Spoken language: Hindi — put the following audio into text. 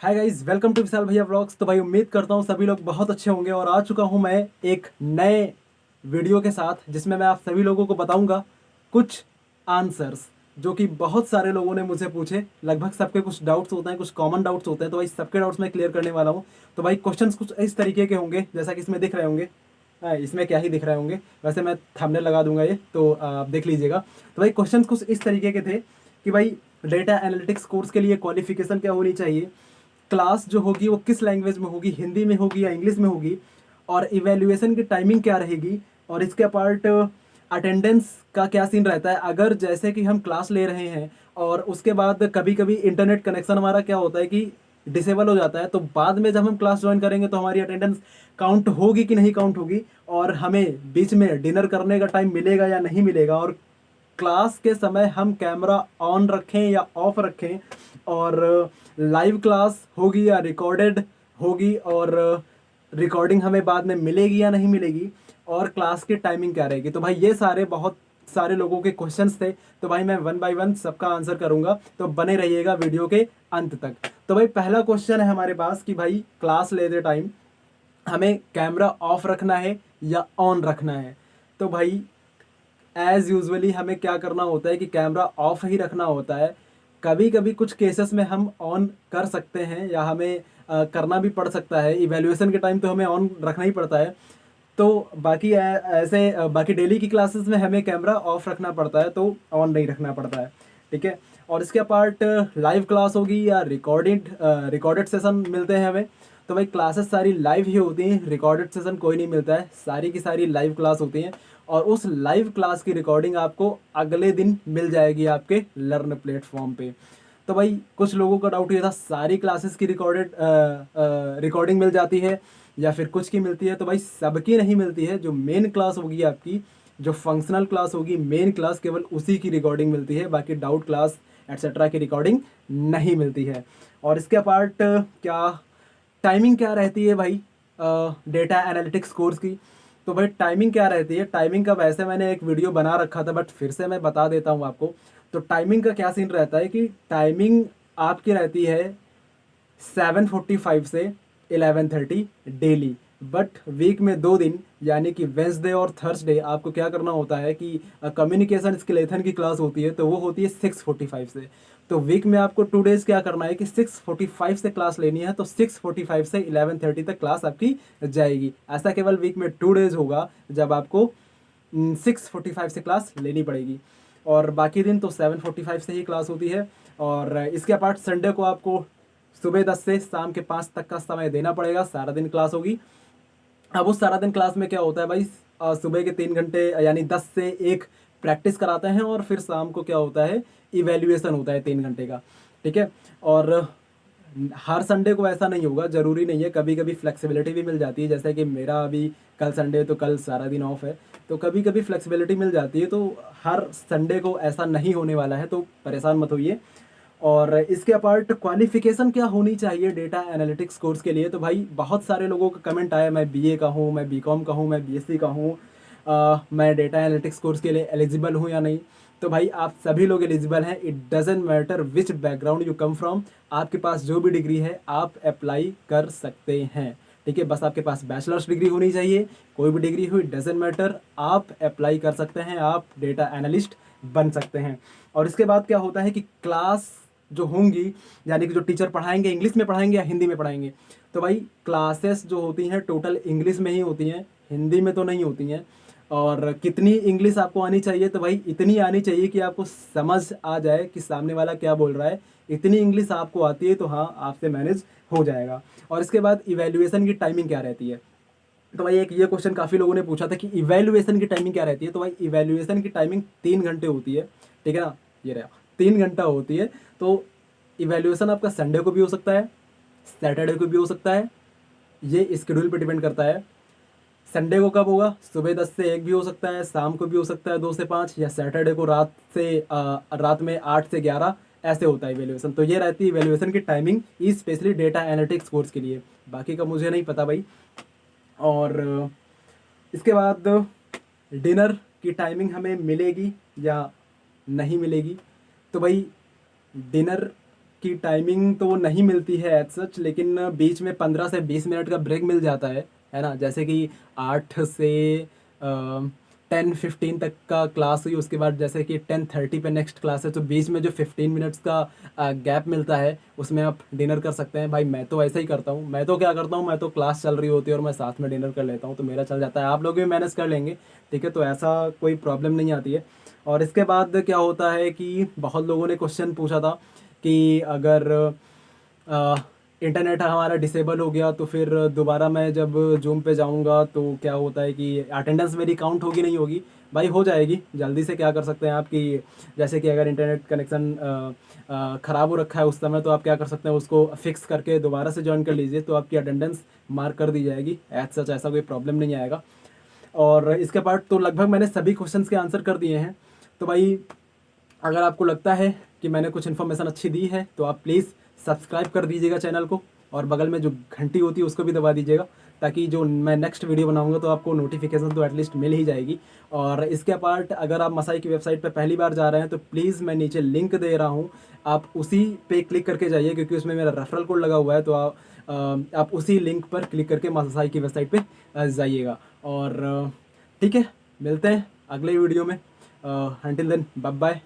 हाय गाइस, वेलकम टू विशाल भैया व्लॉग्स। तो भाई उम्मीद करता हूँ सभी लोग बहुत अच्छे होंगे और आ चुका हूँ मैं एक नए वीडियो के साथ जिसमें मैं आप सभी लोगों को बताऊंगा कुछ आंसर्स जो कि बहुत सारे लोगों ने मुझे पूछे। लगभग सबके कुछ डाउट्स होते हैं, कुछ कॉमन डाउट्स होते हैं, तो भाई सबके डाउट्स मैं क्लियर करने वाला हूँ। तो भाई क्वेश्चंस कुछ इस तरीके के होंगे जैसा कि इसमें दिख रहे होंगे। इसमें क्या ही दिख रहे होंगे, वैसे मैं थंबनेल लगा दूंगा ये, तो आप देख लीजिएगा। तो भाई क्वेश्चंस कुछ इस तरीके के थे कि भाई डेटा एनालिटिक्स कोर्स के लिए क्वालिफिकेशन क्या होनी चाहिए, क्लास जो होगी वो किस लैंग्वेज में होगी, हिंदी में होगी या इंग्लिश में होगी, और इवेल्युएशन की टाइमिंग क्या रहेगी, और इसके अपार्ट अटेंडेंस का क्या सीन रहता है। अगर जैसे कि हम क्लास ले रहे हैं और उसके बाद कभी कभी इंटरनेट कनेक्शन हमारा क्या होता है कि डिसेबल हो जाता है, तो बाद में जब हम क्लास ज्वाइन करेंगे तो हमारी अटेंडेंस काउंट होगी कि नहीं काउंट होगी, और हमें बीच में डिनर करने का टाइम मिलेगा या नहीं मिलेगा, और क्लास के समय हम कैमरा ऑन रखें या ऑफ रखें, और लाइव क्लास होगी या रिकॉर्डेड होगी, और रिकॉर्डिंग हमें बाद में मिलेगी या नहीं मिलेगी, और क्लास की टाइमिंग क्या रहेगी। तो भाई ये सारे बहुत सारे लोगों के क्वेश्चंस थे, तो भाई मैं वन बाय वन सबका आंसर करूंगा, तो बने रहिएगा वीडियो के अंत तक। तो भाई पहला क्वेश्चन है हमारे पास कि भाई क्लास लेते टाइम हमें कैमरा ऑफ रखना है या ऑन रखना है। तो भाई एज यूजुअली हमें क्या करना होता है कि कैमरा ऑफ ही रखना होता है। कभी कभी कुछ केसेस में हम ऑन कर सकते हैं या हमें करना भी पड़ सकता है। इवैल्यूएशन के टाइम तो हमें ऑन रखना ही पड़ता है। तो बाकी ऐसे बाकी डेली की क्लासेस में हमें कैमरा ऑफ रखना पड़ता है, तो ऑन नहीं रखना पड़ता है। ठीक है। और इसके पार्ट लाइव क्लास होगी या रिकॉर्डेड सेशन मिलते हैं हमें। तो भाई क्लासेस सारी लाइव ही होती हैं, रिकॉर्डेड सेशन कोई नहीं मिलता है, सारी की सारी लाइव क्लास होती हैं। और उस लाइव क्लास की रिकॉर्डिंग आपको अगले दिन मिल जाएगी आपके लर्न प्लेटफॉर्म पे। तो भाई कुछ लोगों का डाउट ये था सारी क्लासेस की रिकॉर्डिंग मिल जाती है या फिर कुछ की मिलती है। तो भाई सबकी नहीं मिलती है। जो मेन क्लास होगी आपकी, जो फंक्शनल क्लास होगी, मेन क्लास, केवल उसी की रिकॉर्डिंग मिलती है, बाकी डाउट क्लास एट्सेट्रा की रिकॉर्डिंग नहीं मिलती है। और इसके पार्ट क्या टाइमिंग क्या रहती है भाई डेटा एनालिटिक्स कोर्स की। तो भाई टाइमिंग क्या रहती है, टाइमिंग का वैसे मैंने एक वीडियो बना रखा था, बट फिर से मैं बता देता हूँ आपको। तो टाइमिंग का क्या सीन रहता है कि टाइमिंग आपकी रहती है 7:45 से 11:30 डेली। बट वीक में 2 दिन यानी कि वेंसडे और थर्सडे आपको क्या करना होता है कि कम्युनिकेशन स्किलेथन की क्लास होती है, तो वो होती है 6:45 से। तो वीक में आपको 2 डेज क्या करना है कि 6:45 से क्लास लेनी है, तो 6:45 से 11:30 तक क्लास आपकी जाएगी। ऐसा केवल वीक में 2 डेज होगा जब आपको 6:45 से क्लास लेनी पड़ेगी, और बाकी दिन तो 7:45 से ही क्लास होती है। और इसके अपार्ट संडे को आपको सुबह 10 से शाम के 5 तक का समय देना पड़ेगा, सारा दिन क्लास होगी। अब उस सारा दिन क्लास में क्या होता है भाई, सुबह के 3 घंटे यानी 10 से 1 प्रैक्टिस कराते हैं, और फिर शाम को क्या होता है, इवेल्युएशन होता है 3 घंटे का। ठीक है। और हर संडे को ऐसा नहीं होगा, ज़रूरी नहीं है, कभी कभी फ्लेक्सिबिलिटी भी मिल जाती है। जैसे कि मेरा अभी कल संडे, तो कल सारा दिन ऑफ है, तो कभी कभी फ्लेक्सिबिलिटी मिल जाती है। तो हर संडे को ऐसा नहीं होने वाला है, तो परेशान मत होइए। और इसके अपार्ट क्वालिफिकेशन क्या होनी चाहिए डेटा एनालिटिक्स कोर्स के लिए। तो भाई बहुत सारे लोगों का कमेंट आया, मैं बीए का हूँ, मैं बीकॉम का हूँ, मैं बीएससी का हूँ, मैं डेटा एनालिटिक्स कोर्स के लिए एलिजिबल हूँ या नहीं। तो भाई आप सभी लोग एलिजिबल हैं। It doesn't matter which background you come from, आपके पास जो भी डिग्री है आप अप्लाई कर सकते हैं। ठीक है, बस आपके पास बैचलर्स डिग्री होनी चाहिए, कोई भी डिग्री हुई डजेंट मैटर, आप अप्लाई कर सकते हैं, आप डेटा एनालिस्ट बन सकते हैं। और इसके बाद क्या होता है कि क्लास जो होंगी, यानी कि जो टीचर पढ़ाएंगे इंग्लिश में पढ़ाएंगे या हिंदी में पढ़ाएंगे। तो भाई क्लासेस जो होती हैं टोटल इंग्लिश में ही होती हैं, हिंदी में तो नहीं होती हैं। और कितनी इंग्लिश आपको आनी चाहिए, तो भाई इतनी आनी चाहिए कि आपको समझ आ जाए कि सामने वाला क्या बोल रहा है। इतनी इंग्लिश आपको आती है तो हाँ, आपसे मैनेज हो जाएगा। और इसके बाद इवेल्युएशन की टाइमिंग क्या रहती है। तो भाई एक ये क्वेश्चन काफ़ी लोगों ने पूछा था कि इवेल्युएशन की टाइमिंग क्या रहती है। तो भाई इवेल्युएशन की टाइमिंग 3 घंटे होती है। ठीक है ना, ये रहा 3 घंटा होती है। तो इवेल्युएशन आपका संडे को भी हो सकता है, सैटरडे को भी हो सकता है, ये स्केड्यूल पे डिपेंड करता है। संडे को कब होगा, सुबह 10 से 1 भी हो सकता है, शाम को भी हो सकता है 2 से 5, या सैटरडे को रात में 8 से 11 ऐसे होता है इवेल्युएशन। तो ये रहती है इवेल्युएशन की timing, specially data analytics course के लिए। बाकी का मुझे नहीं पता भाई। और इसके बाद डिनर की टाइमिंग हमें मिलेगी या नहीं मिलेगी। तो भाई डिनर की टाइमिंग तो नहीं मिलती है एज सच, लेकिन बीच में 15 से 20 मिनट का ब्रेक मिल जाता है ना। जैसे कि 8 से 10-15 तक का क्लास हुई, उसके बाद जैसे कि 10:30 पे नेक्स्ट क्लास है, तो बीच में जो 15 मिनट्स का गैप मिलता है उसमें आप डिनर कर सकते हैं। भाई मैं तो ऐसा ही करता हूँ। मैं तो क्या करता हूँ, मैं तो क्लास चल रही होती है और मैं साथ में डिनर कर लेता हूँ, तो मेरा चल जाता है। आप लोग भी मैनेज कर लेंगे, ठीक है, तो ऐसा कोई प्रॉब्लम नहीं आती है। और इसके बाद क्या होता है कि बहुत लोगों ने क्वेश्चन पूछा था कि अगर इंटरनेट हमारा डिसेबल हो गया तो फिर दोबारा मैं जब जूम पे जाऊंगा तो क्या होता है कि अटेंडेंस मेरी काउंट होगी नहीं होगी। भाई हो जाएगी जल्दी से। क्या कर सकते हैं आप कि जैसे कि अगर इंटरनेट कनेक्शन ख़राब हो रखा है उस समय, तो आप क्या कर सकते हैं, उसको फिक्स करके दोबारा से ज्वाइन कर लीजिए, तो आपकी अटेंडेंस मार्क कर दी जाएगी। एज सच ऐसा कोई प्रॉब्लम नहीं आएगा। और इसके पार्ट तो लगभग मैंने सभी क्वेश्चंस के आंसर कर दिए हैं। तो भाई अगर आपको लगता है कि मैंने कुछ इन्फॉर्मेशन अच्छी दी है तो आप प्लीज़ सब्सक्राइब कर दीजिएगा चैनल को, और बगल में जो घंटी होती है उसको भी दबा दीजिएगा, ताकि जो मैं नेक्स्ट वीडियो बनाऊंगा तो आपको नोटिफिकेशन तो एटलीस्ट मिल ही जाएगी। और इसके पार्ट अगर आप मसाई की वेबसाइट पर पहली बार जा रहे हैं तो प्लीज़ मैं नीचे लिंक दे रहा हूँ, आप उसी पे क्लिक करके जाइए, क्योंकि उसमें मेरा रेफरल कोड लगा हुआ है। तो आप उसी लिंक पर क्लिक करके मसाई की वेबसाइट पर जाइएगा। और ठीक है, मिलते हैं अगले वीडियो में। Until then bye bye.